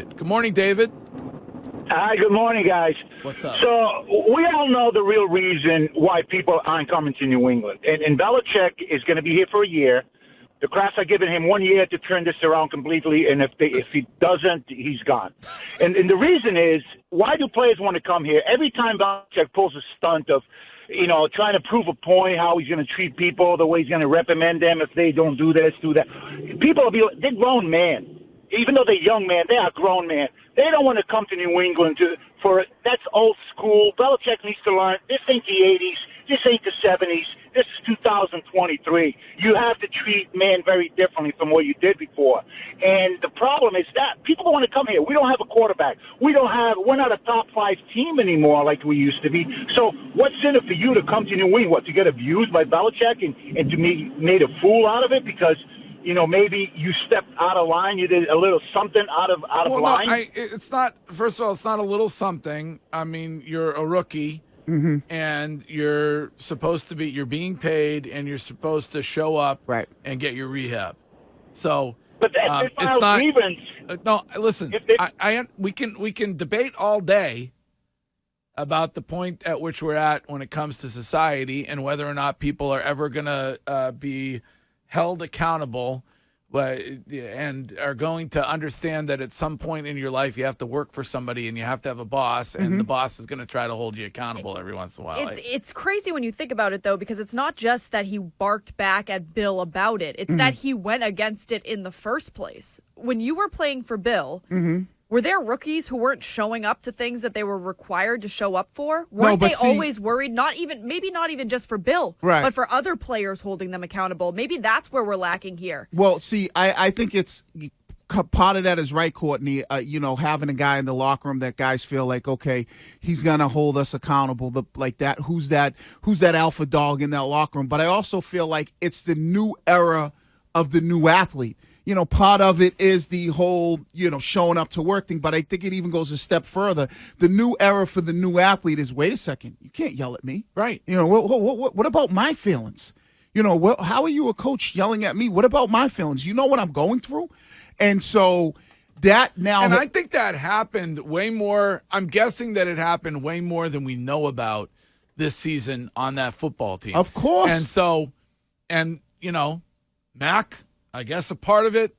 Good morning, David. Hi, good morning, guys. What's up? So we all know the real reason why people aren't coming to New England. And Belichick is going to be here for a year. The Crafts are giving him 1 year to turn this around completely, and if he doesn't, he's gone. And the reason is, why do players want to come here? Every time Belichick pulls a stunt of, trying to prove a point, how he's going to treat people, the way he's going to reprimand them if they don't do this, do that. People will be like, they're grown men. Even though they're young men, they are grown men. They don't want to come to New England that's old school. Belichick needs to learn, this ain't the 80s, this ain't the 70s, this is 2023. You have to treat men very differently from what you did before. And the problem is that people don't want to come here. We don't have a quarterback. We're not a top 5 team anymore like we used to be. So what's in it for you to come to New England? What, to get abused by Belichick and to be made a fool out of it because maybe you stepped out of line. You did a little something out of line. No, it's not. First of all, it's not a little something. I mean, you're a rookie, and you're being paid, and you're supposed to show up and get your rehab. So, but it's not. Grievance. No, listen. We can debate all day about the point at which we're at when it comes to society and whether or not people are ever going to be held accountable, and are going to understand that at some point in your life you have to work for somebody and you have to have a boss, and the boss is going to try to hold you accountable every once in a while. It's crazy when you think about it, though, because it's not just that he barked back at Bill about it. It's that he went against it in the first place. When you were playing for Bill, were there rookies who weren't showing up to things that they were required to show up for? Weren't they always worried? Maybe not even just for Bill, but for other players holding them accountable. Maybe that's where we're lacking here. Well, see, I think it's part of that is right, Courtney. Having a guy in the locker room that guys feel like, okay, he's gonna hold us accountable. Like that, who's that alpha dog in that locker room? But I also feel like it's the new era of the new athlete. Part of it is the whole, showing up to work thing, but I think it even goes a step further. The new era for the new athlete is, wait a second, you can't yell at me. Right. What about my feelings? How are you a coach yelling at me? What about my feelings? You know what I'm going through? And so that now. And I think that happened way more. I'm guessing that it happened way more than we know about this season on that football team. Of course. And so, Mac, I guess a part of it.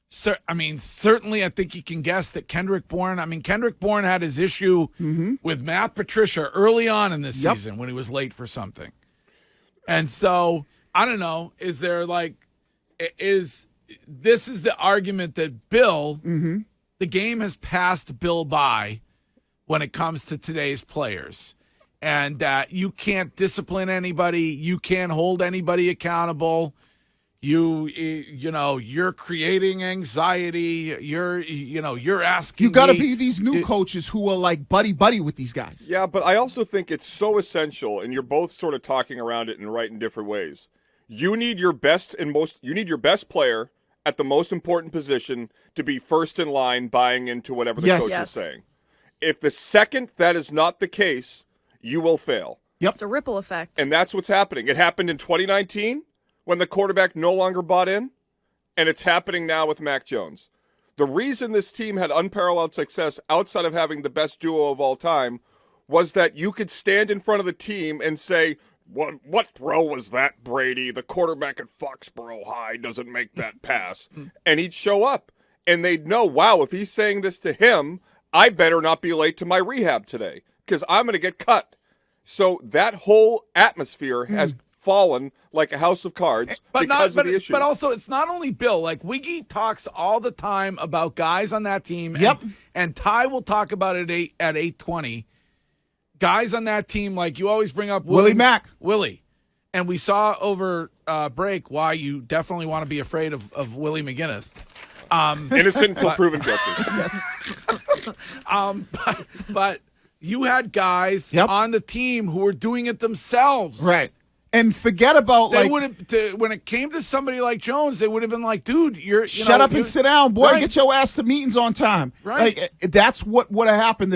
Certainly I think you can guess that Kendrick Bourne had his issue with Matt Patricia early on in this season when he was late for something. And so, I don't know, this is the argument that Bill, the game has passed Bill by when it comes to today's players. And that you can't discipline anybody, you can't hold anybody accountable. You're creating anxiety. You're asking. You got to be these new coaches who are like buddy with these guys. Yeah, but I also think it's so essential, and you're both sort of talking around it and right in different ways. You need your best player at the most important position to be first in line, buying into whatever the coach is saying. If the second that is not the case, you will fail. Yep. It's a ripple effect, and that's what's happening. It happened in 2019. When the quarterback no longer bought in, and it's happening now with Mac Jones. The reason this team had unparalleled success outside of having the best duo of all time was that you could stand in front of the team and say, what throw was that, Brady? The quarterback at Foxborough High doesn't make that pass. And he'd show up, and they'd know, wow, if he's saying this to him, I better not be late to my rehab today because I'm going to get cut. So that whole atmosphere has fallen like a house of cards because of the issue. But also, it's not only Bill. Like, Wiggy talks all the time about guys on that team. And Ty will talk about it at 8:20. Guys on that team, like you always bring up Willie Mack. Willie. And we saw over break why you definitely want to be afraid of Willie McGinnis. Innocent until proven guilty. But you had guys on the team who were doing it themselves. Right. And forget about when it came to somebody like Jones, they would have been like, "Dude, shut up and sit down, boy. Right. Get your ass to meetings on time." Right. Like, that's what would have happened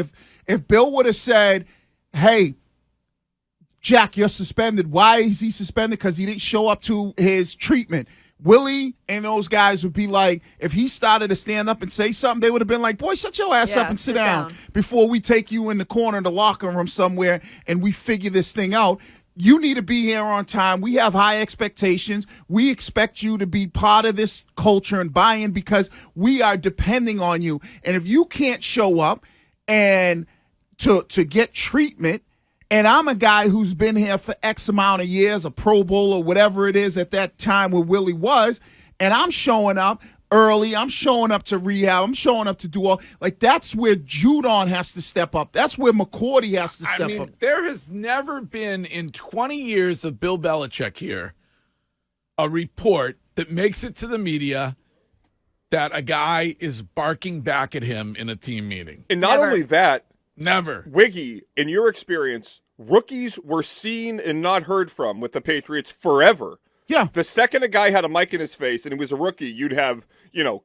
if Bill would have said, "Hey, Jack, you're suspended. Why is he suspended? Because he didn't show up to his treatment. Willie and those guys would be like, if he started to stand up and say something, they would have been like, boy, shut your ass up and sit down before we take you in the corner of the locker room somewhere and we figure this thing out. You need to be here on time. We have high expectations. We expect you to be part of this culture and buy in because we are depending on you. And if you can't show up and to get treatment, and I'm a guy who's been here for X amount of years, a Pro Bowl or whatever it is at that time where Willie was, and I'm showing up early, I'm showing up to rehab, I'm showing up to do all, like that's where Judon has to step up. That's where McCourty has to step up. There has never been in 20 years of Bill Belichick here a report that makes it to the media that a guy is barking back at him in a team meeting. And not only that, never. Wiggy, in your experience, rookies were seen and not heard from with the Patriots forever. Yeah. The second a guy had a mic in his face and he was a rookie, you'd have,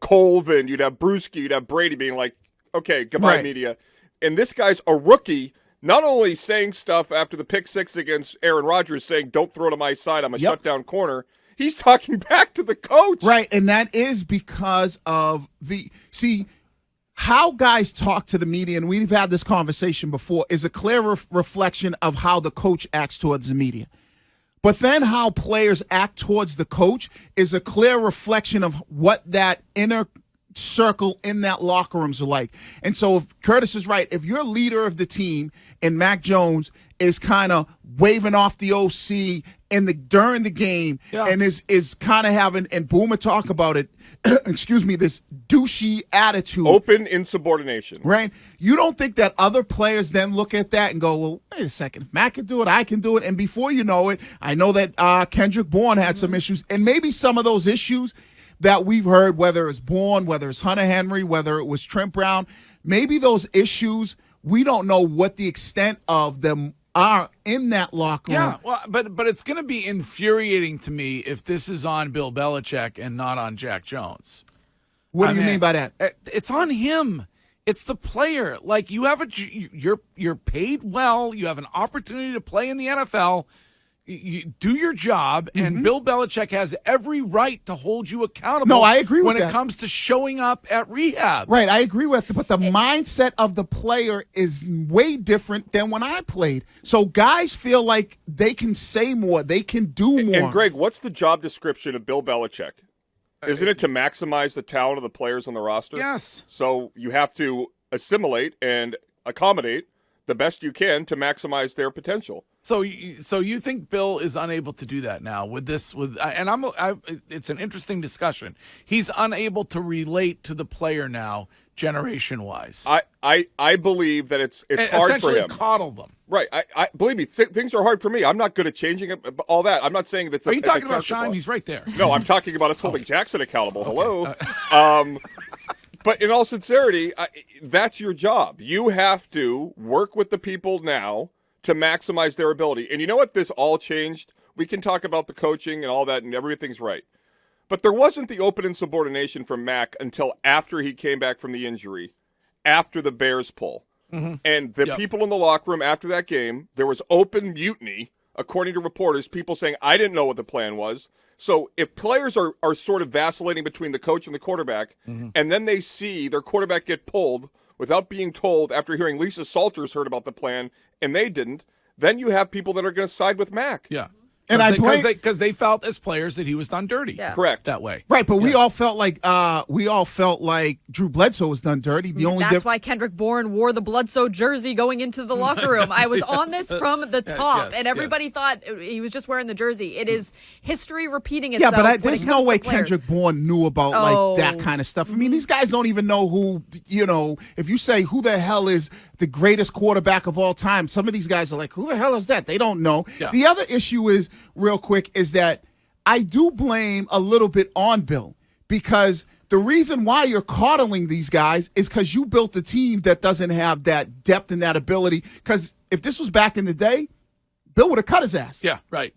Colvin, you'd have Brewski, you'd have Brady being like, okay, goodbye, media. And this guy's a rookie, not only saying stuff after the pick six against Aaron Rodgers, saying, don't throw to my side, I'm a shutdown corner. He's talking back to the coach. Right, and that is because of how guys talk to the media, and we've had this conversation before, is a clear reflection of how the coach acts towards the media. But then how players act towards the coach is a clear reflection of what that inner circle in that locker rooms are like. And so if Curtis is right, if you're leader of the team and Mac Jones is kind of waving off the OC during the game and is kind of having, and Boomer talk about it, this douchey attitude. Open insubordination. Right? You don't think that other players then look at that and go, well, wait a second, if Mac can do it, I can do it. And before you know it, I know that Kendrick Bourne had some issues, and maybe some of those issues that we've heard, whether it's Bourne, whether it's Hunter Henry, whether it was Trent Brown, maybe those issues, we don't know what the extent of them are in that locker room. Yeah, well, but it's going to be infuriating to me if this is on Bill Belichick and not on Jack Jones. What do you mean by that? It's on him. It's the player. Like you're paid well. You have an opportunity to play in the NFL. You do your job, and Bill Belichick has every right to hold you accountable. No, I agree with when that. it comes to showing up at rehab. Right, I agree with that, but the mindset of the player is way different than when I played. So guys feel like they can say more, they can do more. And Greg, what's the job description of Bill Belichick? Isn't it to maximize the talent of the players on the roster? Yes. So you have to assimilate and accommodate the best you can to maximize their potential. So you think Bill is unable to do that now with this? It's an interesting discussion. He's unable to relate to the player now, generation wise. I believe that it's hard for essentially him. Coddle them. Right. I believe me. Things are hard for me. I'm not good at changing it, all that. I'm not saying that's. Are you talking about Shime? He's right there. No, I'm talking about us holding Jackson accountable. Hello. But in all sincerity, that's your job. You have to work with the people now to maximize their ability. And you know what? This all changed. We can talk about the coaching and all that, and everything's right. But there wasn't the open insubordination from Mac until after he came back from the injury, after the Bears pull. And the people in the locker room after that game, there was open mutiny, according to reporters, people saying, I didn't know what the plan was. So if players are sort of vacillating between the coach and the quarterback, and then they see their quarterback get pulled without being told after hearing Lisa Salters heard about the plan and they didn't, then you have people that are going to side with Mac. Yeah. And because they felt as players that he was done dirty. Yeah. Correct. That way. Right, but we all felt like Drew Bledsoe was done dirty. That's why Kendrick Bourne wore the Bledsoe jersey going into the locker room. I was on this from the top, and everybody thought he was just wearing the jersey. It is history repeating itself. Yeah, but there's no way Kendrick Bourne knew about like that kind of stuff. I mean, these guys don't even know who, if you say who the hell is the greatest quarterback of all time, some of these guys are like, who the hell is that? They don't know. Yeah. The other issue is, real quick, is that I do blame a little bit on Bill, because the reason why you're coddling these guys is because you built a team that doesn't have that depth and that ability. Because if this was back in the day, Bill would have cut his ass. Yeah, right.